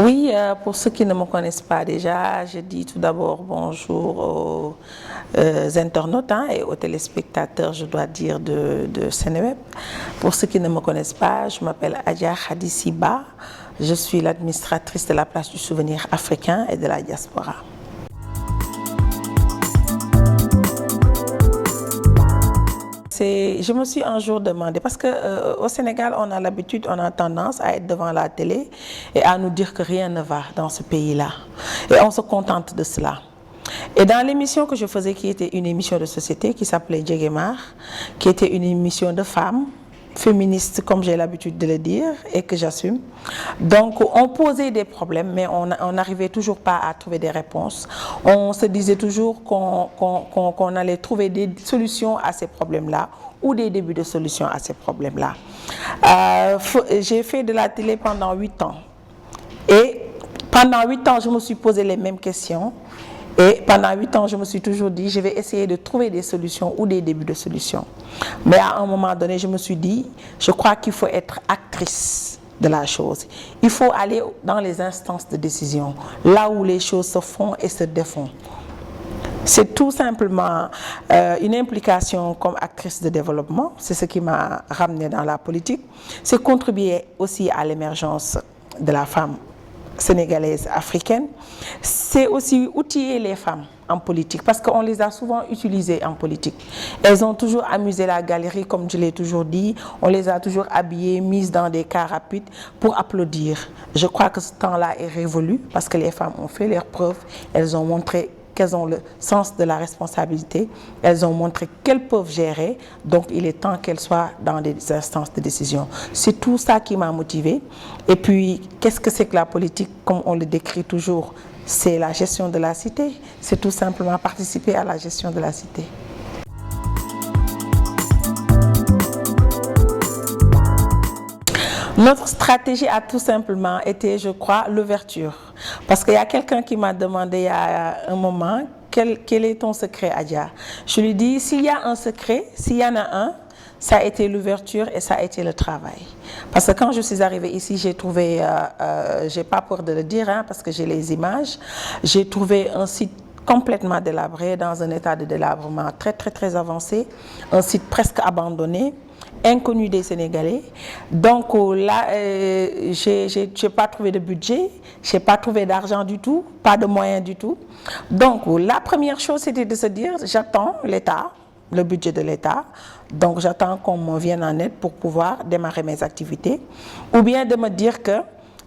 Oui, pour ceux qui ne me connaissent pas déjà, je dis tout d'abord bonjour aux internautes et aux téléspectateurs, je dois dire, de Seneweb. Pour ceux qui ne me connaissent pas, je m'appelle Adja Khady Ba, je suis l'administratrice de la place du souvenir africain et de la diaspora. Je me suis un jour demandé, parce qu'au Sénégal, on a l'habitude, on a tendance à être devant la télé et à nous dire que rien ne va dans ce pays-là. Et on se contente de cela. Et dans l'émission que je faisais, qui était une émission de société, qui s'appelait Djegemar, qui était une émission de femmes, féministes, comme j'ai l'habitude de le dire, et que j'assume. Donc, on posait des problèmes, mais on n'arrivait toujours pas à trouver des réponses. On se disait toujours qu'on allait trouver des solutions à ces problèmes-là, ou des débuts de solutions à ces problèmes-là. J'ai fait de la télé pendant 8 ans. Et pendant 8 ans, je me suis posé les mêmes questions. Et pendant 8 ans, je me suis toujours dit, je vais essayer de trouver des solutions ou des débuts de solutions. Mais à un moment donné, je me suis dit, je crois qu'il faut être actrice de la chose. Il faut aller dans les instances de décision, là où les choses se font et se défont. C'est tout simplement une implication comme actrice de développement. C'est ce qui m'a ramenée dans la politique. C'est contribuer aussi à l'émergence de la femme sénégalaise, africaine. C'est aussi outiller les femmes en politique, parce qu'on les a souvent utilisées en politique. Elles ont toujours amusé la galerie, comme je l'ai toujours dit. On les a toujours habillées, mises dans des cars rapides pour applaudir. Je crois que ce temps-là est révolu, parce que les femmes ont fait leurs preuves. Elles ont montré qu'elles ont le sens de la responsabilité, elles ont montré qu'elles peuvent gérer, donc il est temps qu'elles soient dans des instances de décision. C'est tout ça qui m'a motivée. Et puis, qu'est-ce que c'est que la politique, comme on le décrit toujours? C'est la gestion de la cité, c'est tout simplement participer à la gestion de la cité. Notre stratégie a tout simplement été, je crois, l'ouverture. Parce qu'il y a quelqu'un qui m'a demandé il y a un moment, quel est ton secret, Adja? Je lui dis, s'il y a un secret, s'il y en a un, ça a été l'ouverture et ça a été le travail. Parce que quand je suis arrivée ici, j'ai trouvé, j'ai pas peur de le dire, parce que j'ai les images, j'ai trouvé un site complètement délabré, dans un état de délabrement très avancé, un site presque abandonné, inconnu des Sénégalais. Donc là, j'ai pas trouvé de budget, j'ai pas trouvé d'argent du tout, pas de moyens du tout. Donc la première chose, c'était de se dire, j'attends l'État, le budget de l'État, donc j'attends qu'on me vienne en aide pour pouvoir démarrer mes activités, ou bien de me dire que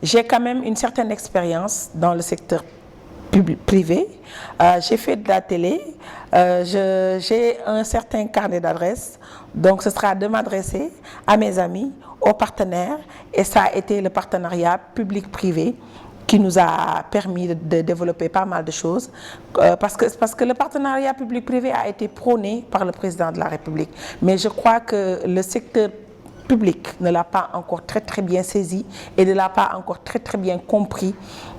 j'ai quand même une certaine expérience dans le secteur privé, j'ai fait de la télé, j'ai un certain carnet d'adresses, donc ce sera de m'adresser à mes amis, aux partenaires, et ça a été le partenariat public-privé qui nous a permis de développer pas mal de choses, parce que le partenariat public-privé a été prôné par le président de la République, mais je crois que le secteur public ne l'a pas encore très bien saisi et ne l'a pas encore très bien compris.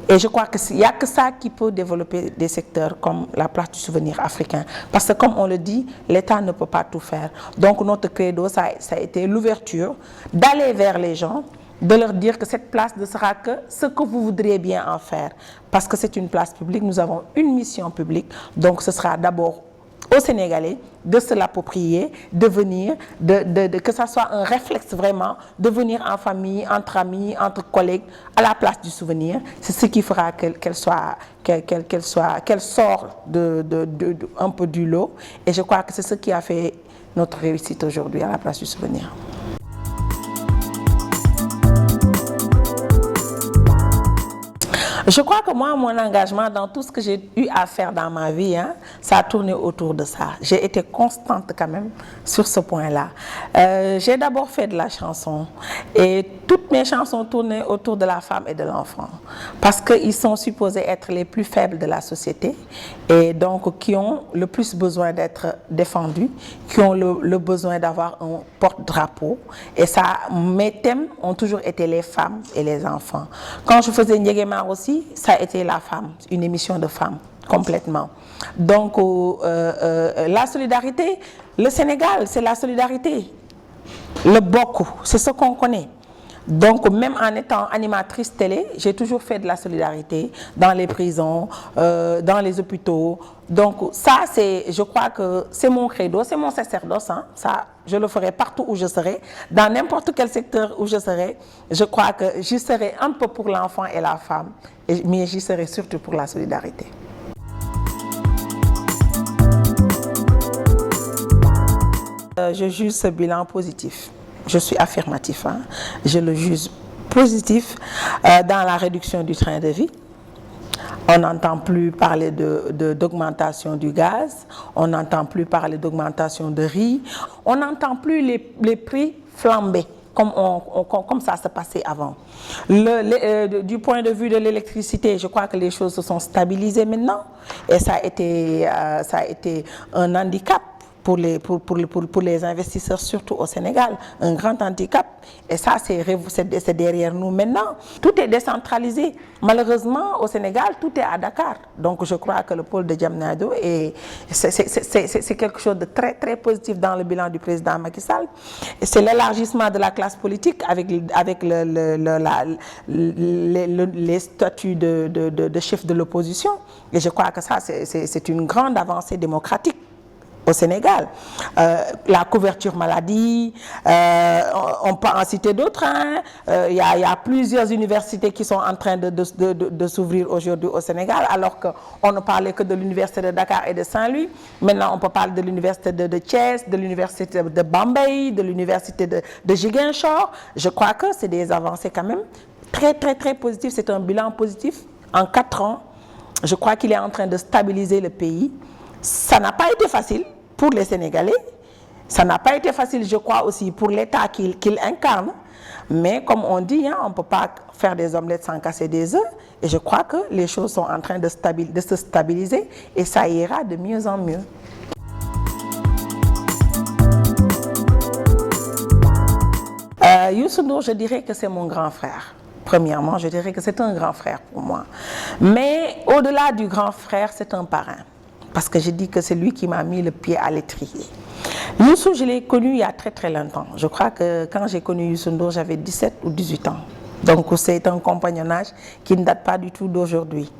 Et je crois qu'il n'y a que ça qui peut développer des secteurs comme la place du souvenir africain. Parce que comme on le dit, l'État ne peut pas tout faire. Donc notre credo, ça a été l'ouverture, d'aller vers les gens, de leur dire que cette place ne sera que ce que vous voudriez bien en faire. Parce que c'est une place publique, nous avons une mission publique, donc ce sera d'abord aux Sénégalais de se l'approprier, de venir, que ça soit un réflexe vraiment, de venir en famille, entre amis, entre collègues, à la place du souvenir. C'est ce qui fera qu'elle sorte un peu du lot. Et je crois que c'est ce qui a fait notre réussite aujourd'hui à la place du souvenir. Je crois que moi, mon engagement dans tout ce que j'ai eu à faire dans ma vie, ça a tourné autour de ça. J'ai été constante quand même sur ce point-là. J'ai d'abord fait de la chanson et toutes mes chansons tournaient autour de la femme et de l'enfant parce qu'ils sont supposés être les plus faibles de la société et donc qui ont le plus besoin d'être défendus, qui ont le besoin d'avoir un porte-drapeau. Et ça, mes thèmes ont toujours été les femmes et les enfants. Quand je faisais Djegemar aussi, ça a été la femme, une émission de femmes, complètement. Donc, la solidarité, le Sénégal, c'est la solidarité. Le Boko, c'est ce qu'on connaît. Donc, même en étant animatrice télé, j'ai toujours fait de la solidarité dans les prisons, dans les hôpitaux. Donc, ça, je crois que c'est mon credo, c'est mon sacerdoce. Hein. Ça, je le ferai partout où je serai, dans n'importe quel secteur où je serai. Je crois que j'y serai un peu pour l'enfant et la femme, mais j'y serai surtout pour la solidarité. Je juge ce bilan positif. Je suis affirmatif. Hein. Je le juge positif dans la réduction du train de vie. On n'entend plus parler d'augmentation du gaz. On n'entend plus parler d'augmentation de riz. On n'entend plus les prix flamber comme ça se passait avant. Du point de vue de l'électricité, je crois que les choses se sont stabilisées maintenant. Et ça a été un handicap pour les investisseurs, surtout au Sénégal, un grand handicap. Et ça, c'est derrière nous maintenant. Tout est décentralisé. Malheureusement, au Sénégal, tout est à Dakar. Donc, je crois que le pôle de Diamniadio, c'est quelque chose de très, très positif dans le bilan du président Macky Sall. C'est l'élargissement de la classe politique avec les statuts de chef de l'opposition. Et je crois que ça, c'est une grande avancée démocratique au Sénégal. La couverture maladie, on peut en citer d'autres. Hein. Y a plusieurs universités qui sont en train de s'ouvrir aujourd'hui au Sénégal, alors qu'on ne parlait que de l'université de Dakar et de Saint-Louis. Maintenant, on peut parler de l'université de Thiès, de l'université de Bambey, de l'université de Ziguinchor. Je crois que c'est des avancées quand même très, très, très positives. C'est un bilan positif. En 4 ans, je crois qu'il est en train de stabiliser le pays. Ça n'a pas été facile pour les Sénégalais. Ça n'a pas été facile, je crois, aussi pour l'État qu'il incarne. Mais comme on dit, hein, on ne peut pas faire des omelettes sans casser des œufs. Et je crois que les choses sont en train de se stabiliser et ça ira de mieux en mieux. Youssou Ndour, je dirais que c'est mon grand frère. Premièrement, je dirais que c'est un grand frère pour moi. Mais au-delà du grand frère, c'est un parrain. Parce que je dis que c'est lui qui m'a mis le pied à l'étrier. Youssou, je l'ai connu il y a très très longtemps. Je crois que quand j'ai connu Youssou Ndour, j'avais 17 ou 18 ans. Donc c'est un compagnonnage qui ne date pas du tout d'aujourd'hui.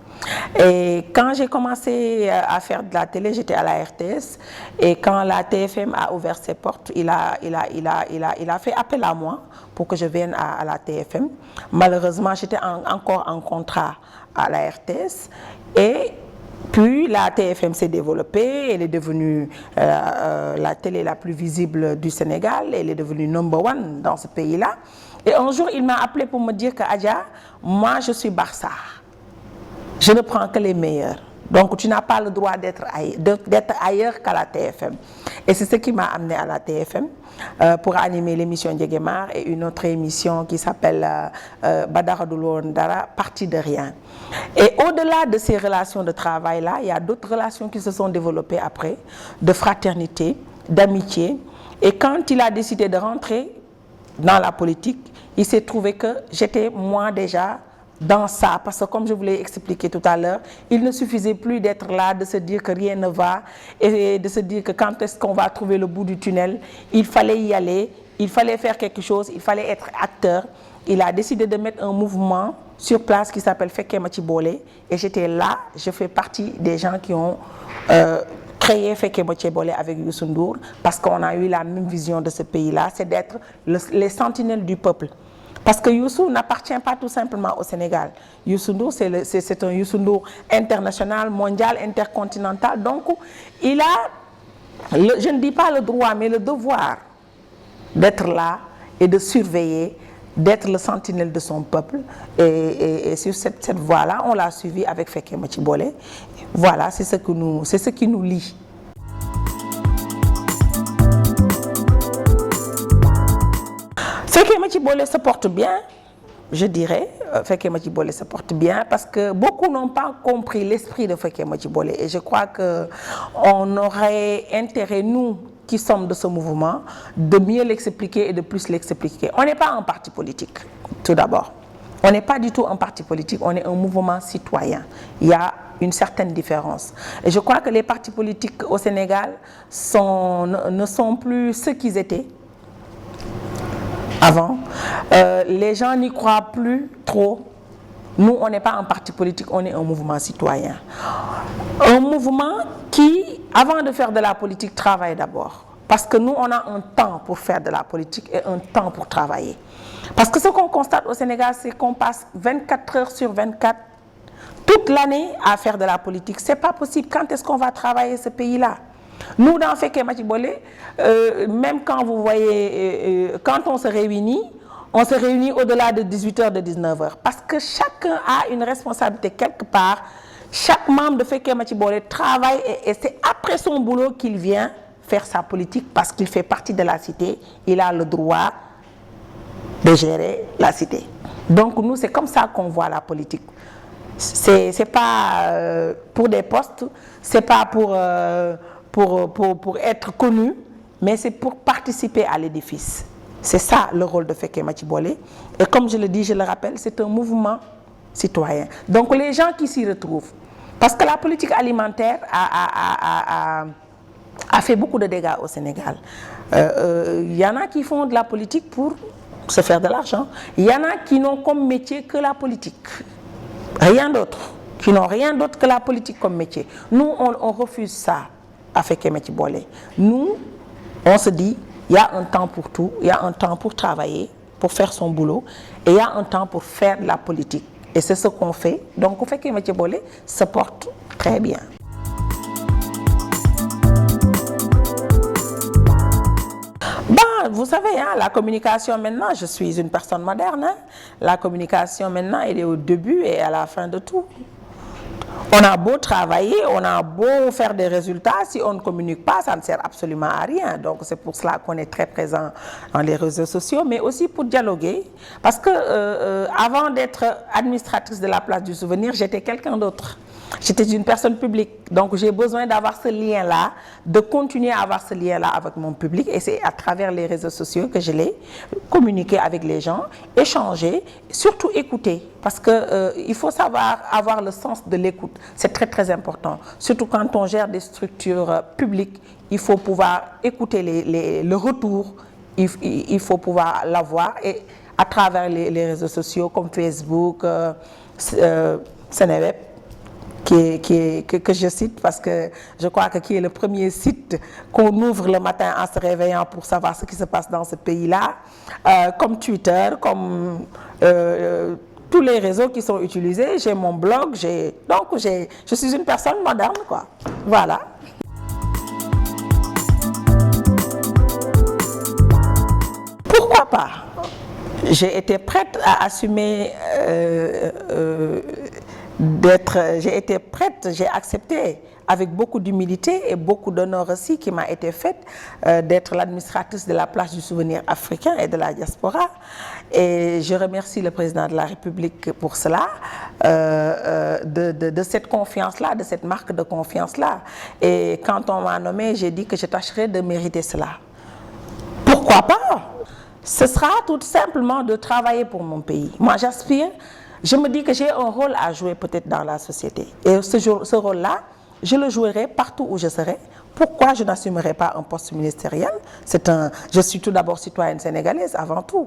Et quand j'ai commencé à faire de la télé, j'étais à la RTS. Et quand la TFM a ouvert ses portes, il a fait appel à moi pour que je vienne à la TFM. Malheureusement, j'étais encore en contrat à la RTS. Et puis la TFM s'est développée, elle est devenue la télé la plus visible du Sénégal, elle est devenue number one dans ce pays-là. Et un jour, il m'a appelé pour me dire que Adja, moi je suis Barça, je ne prends que les meilleurs. Donc tu n'as pas le droit d'être ailleurs qu'à la TFM. Et c'est ce qui m'a amené à la TFM pour animer l'émission Ndiéguémar et une autre émission qui s'appelle Badara Doulouondara, Parti de rien. Et au-delà de ces relations de travail-là, il y a d'autres relations qui se sont développées après, de fraternité, d'amitié. Et quand il a décidé de rentrer dans la politique, il s'est trouvé que j'étais moi déjà dans ça, parce que comme je vous l'ai expliqué tout à l'heure, il ne suffisait plus d'être là, de se dire que rien ne va et de se dire que quand est-ce qu'on va trouver le bout du tunnel. Il fallait y aller, il fallait faire quelque chose, il fallait être acteur. Il a décidé de mettre un mouvement sur place qui s'appelle Fekke Mathi Bolé et j'étais là, je fais partie des gens qui ont créé Fekke Mathi Bolé avec Youssou Ndour parce qu'on a eu la même vision de ce pays-là, c'est d'être les sentinelles du peuple. Parce que Youssou n'appartient pas tout simplement au Sénégal. Youssou Ndour, c'est un Youssou Ndour international, mondial, intercontinental. Donc, il a, je ne dis pas le droit, mais le devoir d'être là et de surveiller, d'être le sentinelle de son peuple. Et sur cette voie-là, on l'a suivi avec Fekke Mathi Bolé. Voilà, c'est ce qui nous lie. Fekke Mathi Bolé se porte bien, je dirais. Fekke Mathi Bolé se porte bien parce que beaucoup n'ont pas compris l'esprit de Fekke Mathi Bolé. Et je crois qu'on aurait intérêt, nous qui sommes de ce mouvement, de mieux l'expliquer et de plus l'expliquer. On n'est pas un parti politique, tout d'abord. On n'est pas du tout un parti politique, on est un mouvement citoyen. Il y a une certaine différence. Et je crois que les partis politiques au Sénégal ne sont plus ce qu'ils étaient avant. Les gens n'y croient plus trop. Nous, on n'est pas un parti politique, on est un mouvement citoyen. Un mouvement qui, avant de faire de la politique, travaille d'abord. Parce que nous, on a un temps pour faire de la politique et un temps pour travailler. Parce que ce qu'on constate au Sénégal, c'est qu'on passe 24 heures sur 24, toute l'année, à faire de la politique. Ce n'est pas possible. Quand est-ce qu'on va travailler ce pays-là? Nous, dans Fekke Matibole, même quand vous voyez, quand on se réunit au-delà de 18h, de 19h. Parce que chacun a une responsabilité quelque part. Chaque membre de Fekke Matibole travaille et c'est après son boulot qu'il vient faire sa politique parce qu'il fait partie de la cité. Il a le droit de gérer la cité. Donc nous, c'est comme ça qu'on voit la politique. C'est pas pour des postes, c'est pas pour être connu, mais c'est pour participer à l'édifice. C'est ça le rôle de Fekke Matibole. Et comme je le dis, je le rappelle, c'est un mouvement citoyen. Donc les gens qui s'y retrouvent, parce que la politique alimentaire a fait beaucoup de dégâts au Sénégal. Il y en a qui font de la politique pour se faire de l'argent. Il y en a qui n'ont comme métier que la politique. Rien d'autre. Qui n'ont rien d'autre que la politique comme métier. Nous, on refuse ça à Fekke Matibole. Nous, on se dit, il y a un temps pour tout, il y a un temps pour travailler, pour faire son boulot, et il y a un temps pour faire de la politique. Et c'est ce qu'on fait. Donc, Fekke Matibole se porte très bien. Vous savez, hein, la communication maintenant, je suis une personne moderne. Hein, la communication maintenant, elle est au début et à la fin de tout. On a beau travailler, on a beau faire des résultats, si on ne communique pas, ça ne sert absolument à rien. Donc c'est pour cela qu'on est très présent dans les réseaux sociaux, mais aussi pour dialoguer. Parce que avant d'être administratrice de la place du souvenir, j'étais quelqu'un d'autre. J'étais une personne publique, donc j'ai besoin d'avoir ce lien-là, de continuer à avoir ce lien-là avec mon public, et c'est à travers les réseaux sociaux que je l'ai communiqué avec les gens, échanger, surtout écouter, parce qu'il faut savoir avoir le sens de l'écoute, c'est très très important, surtout quand on gère des structures publiques, il faut pouvoir écouter le retour, il faut pouvoir l'avoir, et à travers les réseaux sociaux comme Facebook, Seneweb, que je cite parce que je crois que qui est le premier site qu'on ouvre le matin en se réveillant pour savoir ce qui se passe dans ce pays-là, comme Twitter, comme tous les réseaux qui sont utilisés. J'ai mon blog, je suis une personne moderne, quoi. Voilà. Pourquoi pas? J'ai été prête à assumer j'ai accepté avec beaucoup d'humilité et beaucoup d'honneur aussi qui m'a été faite d'être l'administratrice de la place du souvenir africain et de la diaspora. Et je remercie le président de la République pour cela, de cette confiance-là, de cette marque de confiance-là. Et quand on m'a nommé, j'ai dit que je tâcherais de mériter cela. Pourquoi pas? Ce sera tout simplement de travailler pour mon pays. Moi, j'aspire. Je me dis que j'ai un rôle à jouer peut-être dans la société. Et ce rôle-là, je le jouerai partout où je serai. Pourquoi je n'assumerai pas un poste ministériel? Je suis tout d'abord citoyenne sénégalaise avant tout.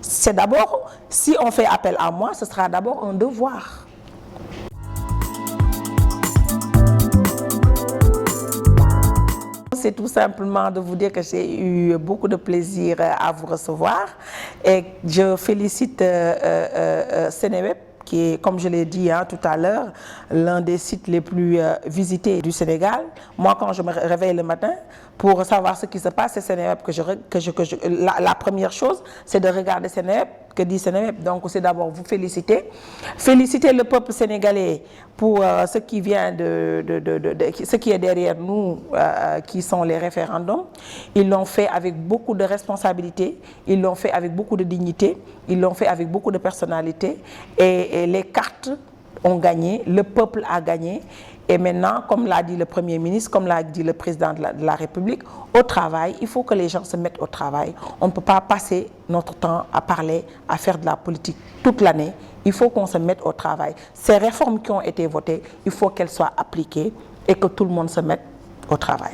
C'est d'abord, si on fait appel à moi, ce sera d'abord un devoir. C'est tout simplement de vous dire que j'ai eu beaucoup de plaisir à vous recevoir et je félicite Seneweb qui est, comme je l'ai dit tout à l'heure, l'un des sites les plus visités du Sénégal. Moi, quand je me réveille le matin, pour savoir ce qui se passe, c'est Seneweb la première chose, c'est de regarder Seneweb, que dit Seneweb. Donc, c'est d'abord vous féliciter. Féliciter le peuple sénégalais pour ce qui vient ce qui est derrière nous, qui sont les référendums. Ils l'ont fait avec beaucoup de responsabilité, ils l'ont fait avec beaucoup de dignité, ils l'ont fait avec beaucoup de personnalité. Et les cartes ont gagné, le peuple a gagné. Et maintenant, comme l'a dit le Premier ministre, comme l'a dit le Président de la République, au travail, il faut que les gens se mettent au travail. On ne peut pas passer notre temps à parler, à faire de la politique toute l'année. Il faut qu'on se mette au travail. Ces réformes qui ont été votées, il faut qu'elles soient appliquées et que tout le monde se mette au travail.